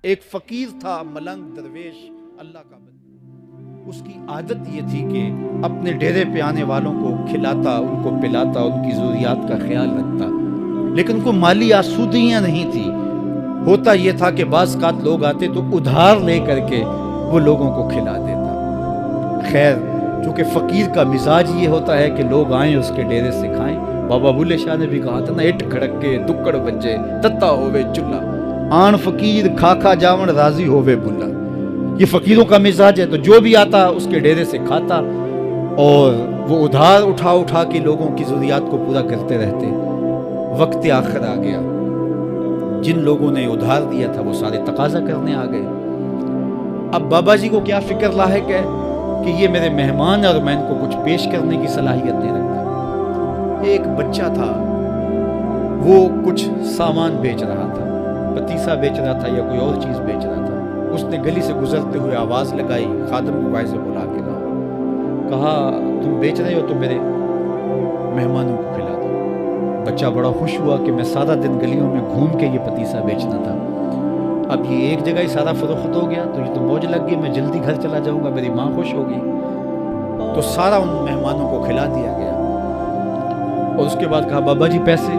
ایک فقیر تھا، ملنگ درویش، اللہ کا بندہ. اس کی عادت یہ تھی کہ اپنے ڈیرے پہ آنے والوں کو کھلاتا، ان کو پلاتا، ان کی ضروریات کا خیال رکھتا، لیکن کو مالی آسودگیاں نہیں تھی. ہوتا یہ تھا کہ بعض اوقات لوگ آتے تو ادھار لے کر کے وہ لوگوں کو کھلا دیتا. خیر، چونکہ فقیر کا مزاج یہ ہوتا ہے کہ لوگ آئیں اس کے ڈیرے سے کھائیں. بابا بلے شاہ نے بھی کہا تھا نا، اٹ کھڑک کے دکڑ بجے تتا ہووے چلا، آن فقیر کھا کھا جاون راضی ہووے بلا. یہ فقیروں کا مزاج ہے. تو جو بھی آتا اس کے ڈیرے سے کھاتا، اور وہ ادھار اٹھا اٹھا کے لوگوں کی ضروریات کو پورا کرتے رہتے. وقت آخر آ گیا، جن لوگوں نے ادھار دیا تھا وہ سارے تقاضا کرنے آ گئے. اب بابا جی کو کیا فکر لاحق ہے کہ یہ میرے مہمان اور میں ان کو کچھ پیش کرنے کی صلاحیت نہیں رکھتا. ایک بچہ تھا، وہ کچھ سامان بیچ رہا تھا، پتیسا بیچ رہا تھا یا کوئی اور چیز بیچ رہا تھا. اس نے گلی سے گزرتے ہوئے آواز لگائی، خادم کو وائس سے بلا کے لاؤ. کہا تم بیچ رہے ہو تو میرے مہمانوں کو کھلا دو. بچہ بڑا خوش ہوا کہ میں سارا دن گلیوں میں گھوم کے یہ پتیسا بیچنا تھا، اب یہ ایک جگہ ہی سارا فروخت ہو گیا تو یہ تو موج لگ گئی، میں جلدی گھر چلا جاؤں گا، میری ماں خوش ہوگی. تو سارا ان مہمانوں کو کھلا دیا گیا. اور اس کے بعد کہا بابا جی پیسے؟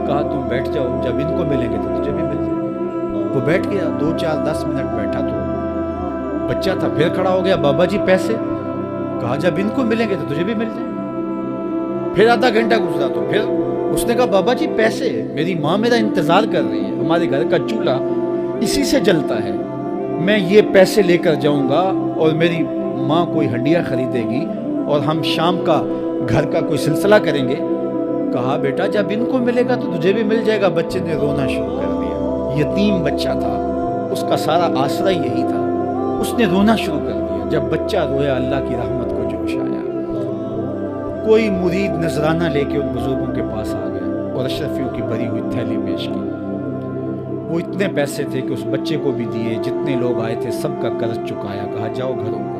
کہا تم بیٹھ جاؤ، جب ان کو ملیں گے تو تجھے بھی مل جائے. وہ بیٹھ گیا، 2 4 10 منٹ بیٹھا تو بچہ تھا، پھر کھڑا ہو گیا، بابا جی پیسے؟ کہا جب ان کو ملیں گے تو تجھے بھی مل جائے. پھر آدھا گھنٹہ گزرا تو پھر اس نے کہا بابا جی پیسے؟ میری ماں میرا انتظار کر رہی ہے، ہمارے گھر کا چولہا اسی سے جلتا ہے، میں یہ پیسے لے کر جاؤں گا اور میری ماں کوئی ہنڈیا خریدے گی اور ہم شام کا گھر کا کوئی سلسلہ کریں گے. کہا بیٹا جب ان کو ملے گا تو تجھے بھی مل جائے گا. بچے نے رونا شروع کر دیا. یتیم بچہ تھا، اس کا سارا آسرا یہی تھا. اس نے رونا شروع کر دیا. جب بچہ رویا اللہ کی رحمت کو جوش آیا. کوئی مرید نذرانہ لے کے ان بزرگوں کے پاس آ گیا اور اشرفیوں کی بھری ہوئی تھیلی پیش کی. وہ اتنے پیسے تھے کہ اس بچے کو بھی دیے، جتنے لوگ آئے تھے سب کا قرض چکایا. کہا جاؤ گھروں کو.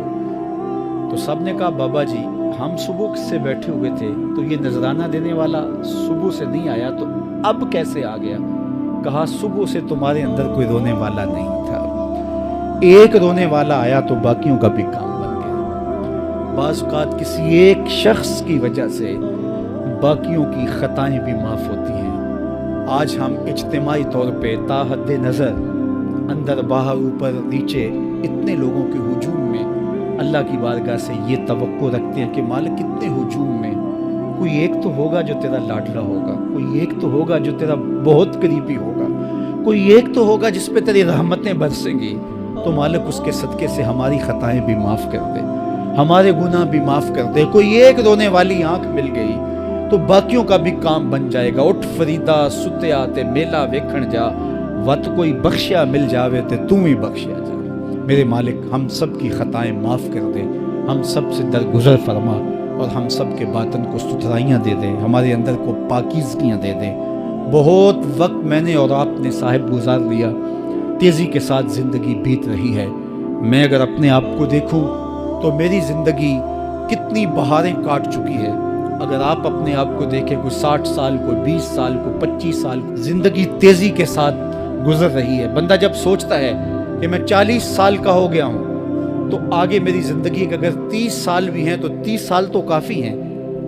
تو سب نے کہا بابا جی ہم صبح سے بیٹھے ہوئے تھے تو یہ نذرانہ دینے والا صبح سے نہیں آیا، تو اب کیسے آ گیا؟ کہا صبح سے تمہارے اندر کوئی رونے والا نہیں تھا، ایک رونے والا آیا تو باقیوں کا بھی کام بن گیا. بعض اوقات کسی ایک شخص کی وجہ سے باقیوں کی خطائیں بھی معاف ہوتی ہیں. آج ہم اجتماعی طور پہ تا حد نظر اندر باہر اوپر نیچے اتنے لوگوں کے ہجوم میں اللہ کی بارگاہ سے یہ توقع رکھتے ہیں کہ مالک اتنے ہجوم میں کوئی ایک تو ہوگا جو تیرا لاڈلا ہوگا، کوئی ایک تو ہوگا جو تیرا بہت قریبی ہوگا، کوئی ایک تو ہوگا جس پہ تیری رحمتیں برسیں گی. تو مالک اس کے صدقے سے ہماری خطائیں بھی معاف کر دے، ہمارے گناہ بھی معاف کر دے. کوئی ایک رونے والی آنکھ مل گئی تو باقیوں کا بھی کام بن جائے گا. اٹھ فریدا ستیا تے میلا ویکھن جا، وت کوئی بخشیا مل جاوے تے توں ہی بخشیا جا. میرے مالک ہم سب کی خطائیں معاف کر دے، ہم سب سے درگزر فرما اور ہم سب کے باطن کو ستھرائیاں دے دے، ہمارے اندر کو پاکیزگیاں دے دے. بہت وقت میں نے اور آپ نے صاحب گزار لیا، تیزی کے ساتھ زندگی بیت رہی ہے. میں اگر اپنے آپ کو دیکھوں تو میری زندگی کتنی بہاریں کاٹ چکی ہے. اگر آپ اپنے آپ کو دیکھیں، کوئی 60 سال، کوئی 20 سال، کوئی 25 سال، زندگی تیزی کے ساتھ گزر رہی ہے. بندہ جب سوچتا ہے کہ میں 40 سال کا ہو گیا ہوں تو آگے میری زندگی کے اگر 30 سال بھی ہیں تو 30 سال تو کافی ہیں،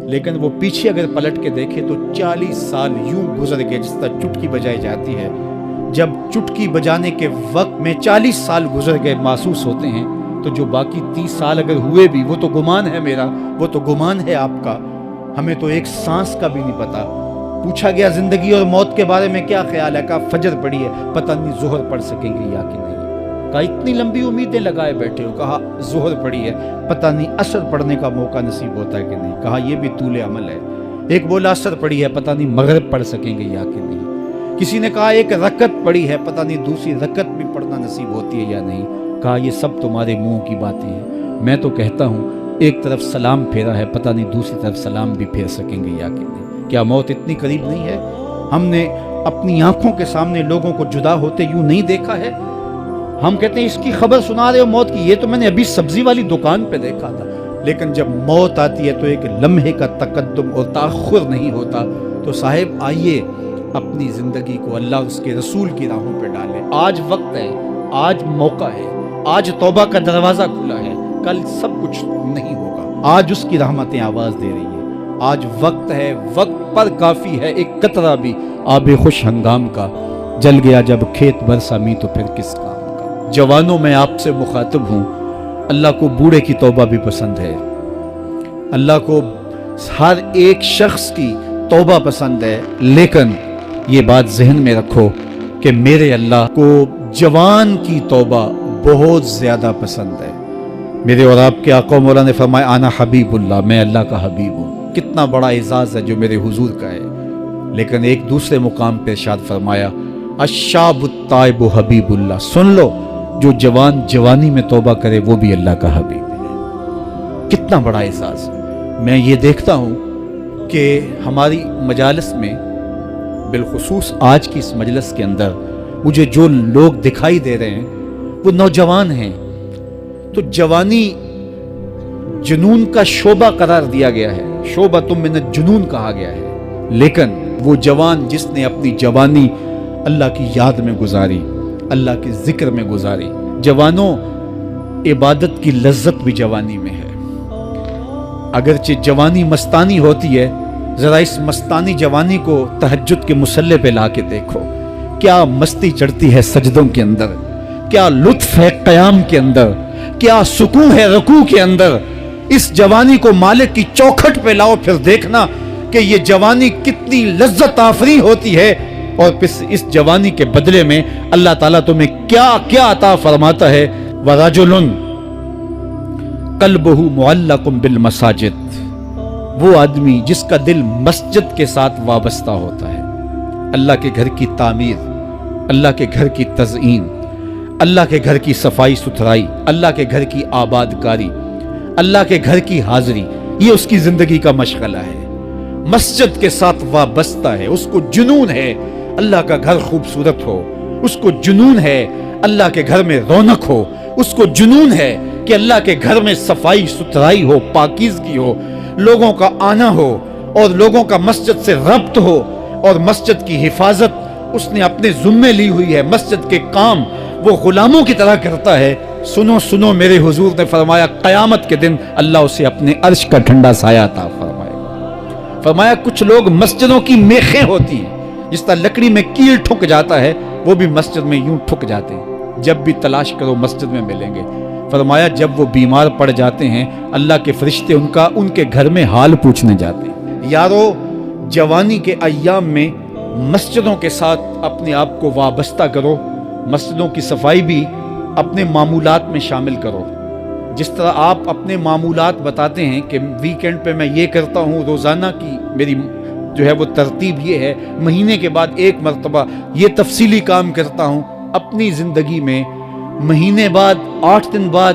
لیکن وہ پیچھے اگر پلٹ کے دیکھے تو 40 سال یوں گزر گئے جس طرح چٹکی بجائی جاتی ہے. جب چٹکی بجانے کے وقت میں 40 سال گزر گئے محسوس ہوتے ہیں، تو جو باقی 30 سال اگر ہوئے بھی وہ تو گمان ہے میرا، وہ تو گمان ہے آپ کا. ہمیں تو ایک سانس کا بھی نہیں پتا. پوچھا گیا زندگی اور موت کے بارے میں کیا خیال ہے؟ کہا فجر پڑی ہے، پتہ نہیں ظہر پڑھ سکیں گے یا کہ نہیں. کہا اتنی لمبی امیدیں لگائے بیٹھے ہو. کہا ظہر پڑی ہے، پتہ نہیں عصر پڑھنے کا موقع نصیب ہوتا ہے کہ نہیں. کہا یہ بھی طول عمل ہے. ایک بولا عصر پڑی ہے، پتہ نہیں مغرب پڑھ سکیں گے یا کہ نہیں. کسی نے کہا ایک رکعت پڑی ہے، پتہ نہیں دوسری رکعت بھی پڑھنا نصیب ہوتی ہے یا نہیں. کہا یہ سب تمہارے منہ کی باتیں ہیں. میں تو کہتا ہوں ایک طرف سلام پھیرا ہے، پتہ نہیں دوسری طرف سلام بھی پھیر سکیں گے یا کہ نہیں. کیا موت اتنی قریب نہیں ہے؟ ہم نے اپنی آنکھوں کے سامنے لوگوں کو جدا ہوتے یوں نہیں دیکھا ہے. ہم کہتے ہیں اس کی خبر سنا رہے ہو موت کی، یہ تو میں نے ابھی سبزی والی دکان پہ دیکھا تھا. لیکن جب موت آتی ہے تو ایک لمحے کا تقدم اور تاخر نہیں ہوتا. تو صاحب آئیے اپنی زندگی کو اللہ اور اس کے رسول کی راہوں پہ ڈالیں. آج وقت ہے, آج موقع ہے, آج توبہ کا دروازہ کھلا ہے, کل سب کچھ نہیں ہوگا. آج اس کی رحمتیں آواز دے رہی ہیں. آج وقت ہے, وقت پر کافی ہے ایک قطرہ بھی آب خوش ہنگام کا. جل گیا جب کھیت برسا می تو پھر کس کام کا. جوانوں میں آپ سے مخاطب ہوں, اللہ کو بوڑھے کی توبہ بھی پسند ہے. اللہ کو ہر ایک شخص کی توبہ پسند ہے, لیکن یہ بات ذہن میں رکھو کہ میرے اللہ کو جوان کی توبہ بہت زیادہ پسند ہے. میرے اور آپ کے آقا مولا نے فرمایا آنا حبیب اللہ, میں اللہ کا حبیب ہوں. کتنا بڑا اعزاز ہے جو میرے حضور کا ہے. لیکن ایک دوسرے مقام پہ ارشاد فرمایا الشاب التائب حبیب اللہ. سن لو, جو جوان جوانی میں توبہ کرے وہ بھی اللہ کا حبیب ہے. کتنا بڑا اعزاز. میں یہ دیکھتا ہوں کہ ہماری مجالس میں, بالخصوص آج کی اس مجلس کے اندر, مجھے جو لوگ دکھائی دے رہے ہیں وہ نوجوان ہیں. تو جوانی جنون کا شعبہ قرار دیا گیا ہے, شعبۃ من الجنون کہا گیا ہے. لیکن وہ جوان جس نے اپنی جوانی اللہ کی یاد میں گزاری, اللہ کے ذکر میں گزاری. جوانوں, عبادت کی لذت بھی جوانی میں ہے. اگرچہ جوانی مستانی ہوتی ہے, ذرا اس مستانی جوانی کو تہجد کے مصلے پہ لا کے دیکھو, کیا مستی چڑھتی ہے سجدوں کے اندر, کیا لطف ہے قیام کے اندر, کیا سکون ہے رکوع کے اندر. اس جوانی کو مالک کی چوکھٹ پہ لاؤ, پھر دیکھنا کہ یہ جوانی کتنی لذت آفریں ہوتی ہے, اور پھر اس جوانی کے بدلے میں اللہ تعالیٰ تمہیں کیا کیا عطا فرماتا ہے. وَرَجُلٌ قَلْبُهُ مُعَلَّقٌ بِالْمَسَاجِدِ, وہ آدمی جس کا دل مسجد کے ساتھ وابستہ ہوتا ہے. اللہ کے گھر کی تعمیر, اللہ کے گھر کی تزئین, اللہ کے گھر کی صفائی ستھرائی, اللہ کے گھر کی آباد کاری, اللہ کے گھر کی حاضری, یہ اس کی زندگی کا مشغلہ ہے. مسجد کے ساتھ وابستہ ہے, اس کو جنون ہے اللہ کا گھر خوبصورت ہو, اس کو جنون ہے اللہ کے گھر میں رونق ہو, اس کو جنون ہے کہ اللہ کے گھر میں صفائی ستھرائی ہو, پاکیزگی ہو, لوگوں کا آنا ہو اور لوگوں کا مسجد سے ربط ہو, اور مسجد کی حفاظت اس نے اپنے ذمے لی ہوئی ہے. مسجد کے کام وہ غلاموں کی طرح کرتا ہے. سنو سنو, میرے حضور نے فرمایا قیامت کے دن اللہ اسے اپنے عرش کا ٹھنڈا سایہ عطا فرمائے گا. فرمایا کچھ لوگ مسجدوں کی میخیں ہوتی ہیں, جس طرح لکڑی میں کیل ٹھک جاتا ہے, وہ بھی مسجد میں یوں ٹھک جاتے ہیں. جب بھی تلاش کرو مسجد میں ملیں گے. فرمایا جب وہ بیمار پڑ جاتے ہیں, اللہ کے فرشتے ان کے گھر میں حال پوچھنے جاتے ہیں. یارو, جوانی کے ایام میں مسجدوں کے ساتھ اپنے آپ کو وابستہ کرو. مسجدوں کی صفائی بھی اپنے معمولات میں شامل کرو. جس طرح آپ اپنے معمولات بتاتے ہیں کہ ویکینڈ پہ میں یہ کرتا ہوں, روزانہ کی میری جو ہے وہ ترتیب یہ ہے, مہینے کے بعد ایک مرتبہ یہ تفصیلی کام کرتا ہوں. اپنی زندگی میں مہینے بعد, 8 دن بعد,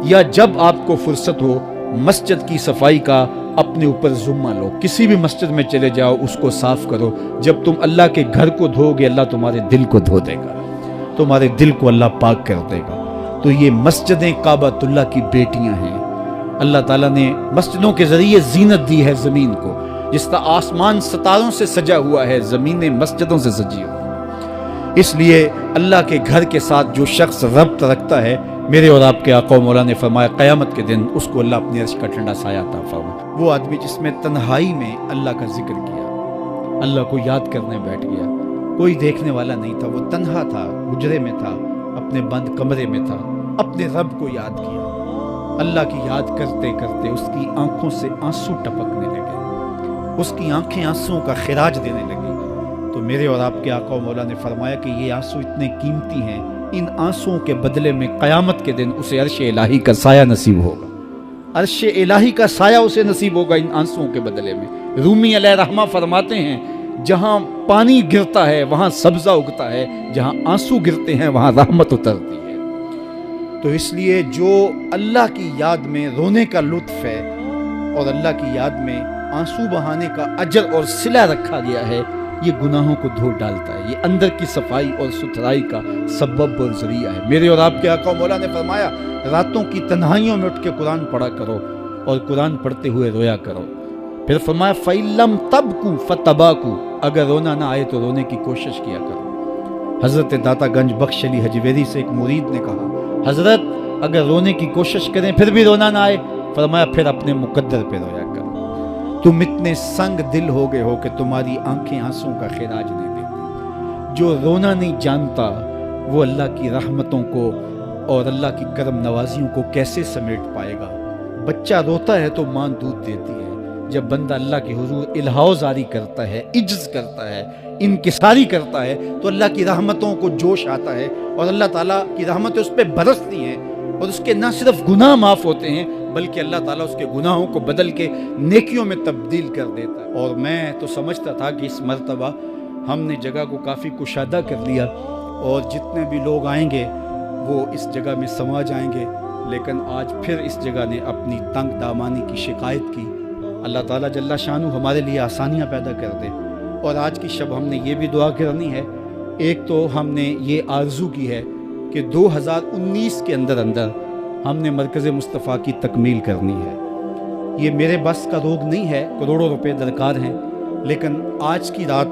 یا جب آپ کو فرصت ہو, مسجد کی صفائی کا اپنے اوپر ذمہ لو. کسی بھی مسجد میں چلے جاؤ, اس کو صاف کرو. جب تم اللہ کے گھر کو دھو گے, اللہ تمہارے دل کو دھو دے گا, تمہارے دل کو اللہ پاک کر دے گا. تو یہ مسجدیں کعبۃ اللہ کی بیٹیاں ہیں. اللہ تعالیٰ نے مسجدوں کے ذریعے زینت دی ہے زمین کو. جس طرح آسمان ستاروں سے سجا ہوا ہے, زمینیں مسجدوں سے سجی ہوئی. اس لیے اللہ کے گھر کے ساتھ جو شخص ربط رکھتا ہے, میرے اور آپ کے آقا مولا نے فرمایا قیامت کے دن اس کو اللہ اپنے عرش کا ٹھنڈا سایہ عطا فرمائے. وہ آدمی جس میں تنہائی میں اللہ کا ذکر کیا, اللہ کو یاد کرنے بیٹھ گیا, کوئی دیکھنے والا نہیں تھا, وہ تنہا تھا, حجرے میں تھا, اپنے بند کمرے میں تھا, اپنے رب کو یاد کیا. اللہ کی یاد کرتے کرتے اس کی آنکھوں سے آنسو ٹپکنے لگے, اس کی آنکھیں آنسوؤں کا خراج دینے لگی. تو میرے اور آپ کے آقا و مولا نے فرمایا کہ یہ آنسو اتنے قیمتی ہیں, ان آنسوؤں کے بدلے میں قیامت کے دن اسے عرش الہی کا سایہ نصیب ہوگا. عرش الہی کا سایہ اسے نصیب ہوگا ان آنسوؤں کے بدلے میں. رومی علیہ رحمہ فرماتے ہیں جہاں پانی گرتا ہے وہاں سبزہ اگتا ہے, جہاں آنسو گرتے ہیں وہاں رحمت اترتی ہے. تو اس لیے جو اللہ کی یاد میں رونے کا لطف ہے اور اللہ کی یاد میں آنسو بہانے کا اجر اور صلہ رکھا گیا ہے, یہ گناہوں کو دھو ڈالتا ہے, یہ اندر کی صفائی اور ستھرائی کا سبب اور ذریعہ ہے. میرے اور آپ کے آقا مولا نے فرمایا راتوں کی تنہائیوں میں اٹھ کے قرآن پڑھا کرو اور قرآن پڑھتے ہوئے رویا کرو. پھر فرمایا فَإِلَّمْ تَبْكُوا فَتَبَاكُوا، اگر رونا نہ آئے تو رونے کی کوشش کیا کرو۔ حضرت داتا گنج بخش علی حجویری سے ایک مرید نے کہا حضرت اگر رونے کی کوشش کریں پھر بھی رونا نہ آئے، فرمایا پھر اپنے مقدر پہ رویا کرو۔ تم اتنے سنگ دل ہو گئے ہو کہ تمہاری آنکھیں آنسوں کا خراج نہیں دیتی۔ جو رونا نہیں جانتا وہ اللہ کی رحمتوں کو اور اللہ کی کرم نوازیوں کو کیسے سمیٹ پائے گا؟ بچہ روتا ہے تو ماں دودھ دیتی ہے، جب بندہ اللہ کے حضور الہاؤ زاری کرتا ہے، عجز کرتا ہے، انکساری کرتا ہے تو اللہ کی رحمتوں کو جوش آتا ہے اور اللہ تعالیٰ کی رحمتیں اس پہ برستی ہیں اور اس کے نہ صرف گناہ معاف ہوتے ہیں بلکہ اللہ تعالیٰ اس کے گناہوں کو بدل کے نیکیوں میں تبدیل کر دیتا ہے۔ اور میں تو سمجھتا تھا کہ اس مرتبہ ہم نے جگہ کو کافی کشادہ کر لیا اور جتنے بھی لوگ آئیں گے وہ اس جگہ میں سما جائیں گے، لیکن آج پھر اس جگہ نے اپنی تنگ دامانی کی شکایت کی۔ اللہ تعالیٰ جل شانہ ہمارے لیے آسانیاں پیدا کر دے۔ اور آج کی شب ہم نے یہ بھی دعا کرنی ہے، ایک تو ہم نے یہ آرزو کی ہے کہ 2019 کے اندر ہم نے مرکز مصطفیٰ کی تکمیل کرنی ہے۔ یہ میرے بس کا روگ نہیں ہے، کروڑوں روپے درکار ہیں، لیکن آج کی رات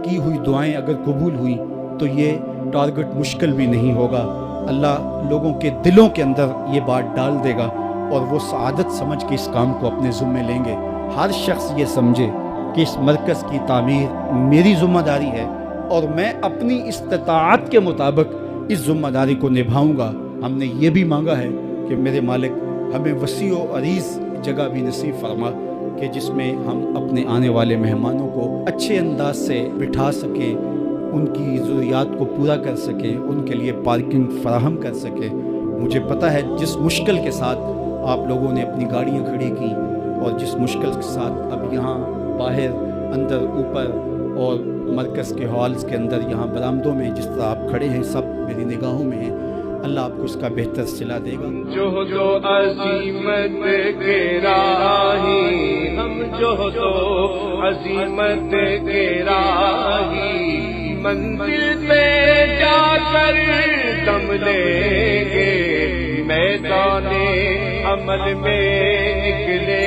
کی ہوئی دعائیں اگر قبول ہوئیں تو یہ ٹارگٹ مشکل بھی نہیں ہوگا۔ اللہ لوگوں کے دلوں کے اندر یہ بات ڈال دے گا اور وہ سعادت سمجھ کے اس کام کو اپنے ذمے لیں گے۔ ہر شخص یہ سمجھے کہ اس مرکز کی تعمیر میری ذمہ داری ہے اور میں اپنی استطاعت کے مطابق اس ذمہ داری کو نبھاؤں گا۔ ہم نے یہ بھی مانگا ہے کہ میرے مالک ہمیں وسیع و عریض جگہ بھی نصیب فرما کہ جس میں ہم اپنے آنے والے مہمانوں کو اچھے انداز سے بٹھا سکیں، ان کی ضروریات کو پورا کر سکیں، ان کے لیے پارکنگ فراہم کر سکیں۔ مجھے پتہ ہے جس مشکل کے ساتھ آپ لوگوں نے اپنی گاڑیاں کھڑی کی اور جس مشکل کے ساتھ اب یہاں باہر اندر اوپر اور مرکز کے ہالز کے اندر یہاں برآمدوں میں جس طرح آپ کھڑے ہیں سب میری نگاہوں میں ہیں۔ اللہ آپ کو اس کا بہتر صلہ دے گا۔ جو عظیمت کے راہی، ہم جو عظیمت کے راہی، منزل پہ جا کر دم لیں گے، میدان عمل میں نکلے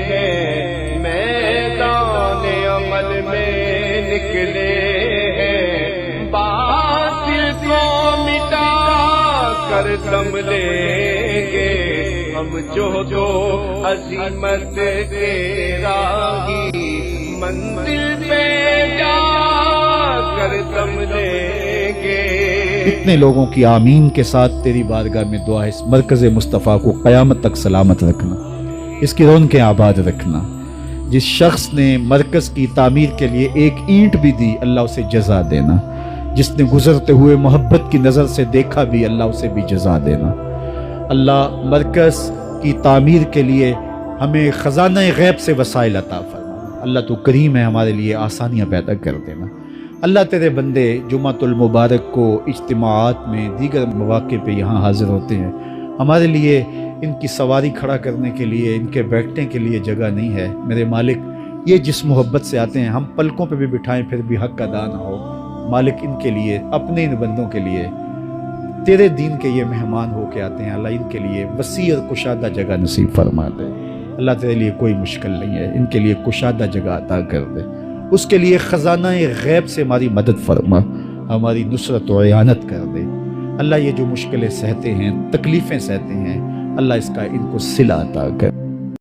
ہیں، میدان عمل میں نکلے ہیں، باطل کو مٹا کر دم لیں گے، ہم جو عظیمت کے راہی، منزل پہ جا کر دم لیں گے۔ اتنے لوگوں کی آمین کے ساتھ تیری بارگاہ میں دعا ہے اس مرکز مصطفیٰ کو قیامت تک سلامت رکھنا، اس کی رونقیں آباد رکھنا۔ جس شخص نے مرکز کی تعمیر کے لیے ایک اینٹ بھی دی اللہ اسے جزا دینا، جس نے گزرتے ہوئے محبت کی نظر سے دیکھا بھی اللہ اسے بھی جزا دینا۔ اللہ مرکز کی تعمیر کے لیے ہمیں خزانہ غیب سے وسائل عطا فرما۔ اللہ تو کریم ہے، ہمارے لیے آسانیاں پیدا کر دینا۔ اللہ تیرے بندے جمعۃ المبارک کو اجتماعات میں دیگر مواقع پہ یہاں حاضر ہوتے ہیں، ہمارے لیے ان کی سواری کھڑا کرنے کے لیے، ان کے بیٹھنے کے لیے جگہ نہیں ہے۔ میرے مالک یہ جس محبت سے آتے ہیں، ہم پلکوں پہ بھی بٹھائیں پھر بھی حق ادا نہ ہو۔ مالک ان کے لیے، اپنے ان بندوں کے لیے، تیرے دین کے یہ مہمان ہو کے آتے ہیں، اللہ ان کے لیے وسیع اور کشادہ جگہ نصیب فرما دے۔ اللہ تیرے لیے کوئی مشکل نہیں ہے، ان کے لیے کشادہ جگہ عطا کر دے۔ اس کے لیے خزانہ غیب سے ہماری مدد فرما، ہماری نصرت و اعانت کر دے۔ اللہ یہ جو مشکلیں سہتے ہیں، تکلیفیں سہتے ہیں، اللہ اس کا ان کو صلہ عطا کر۔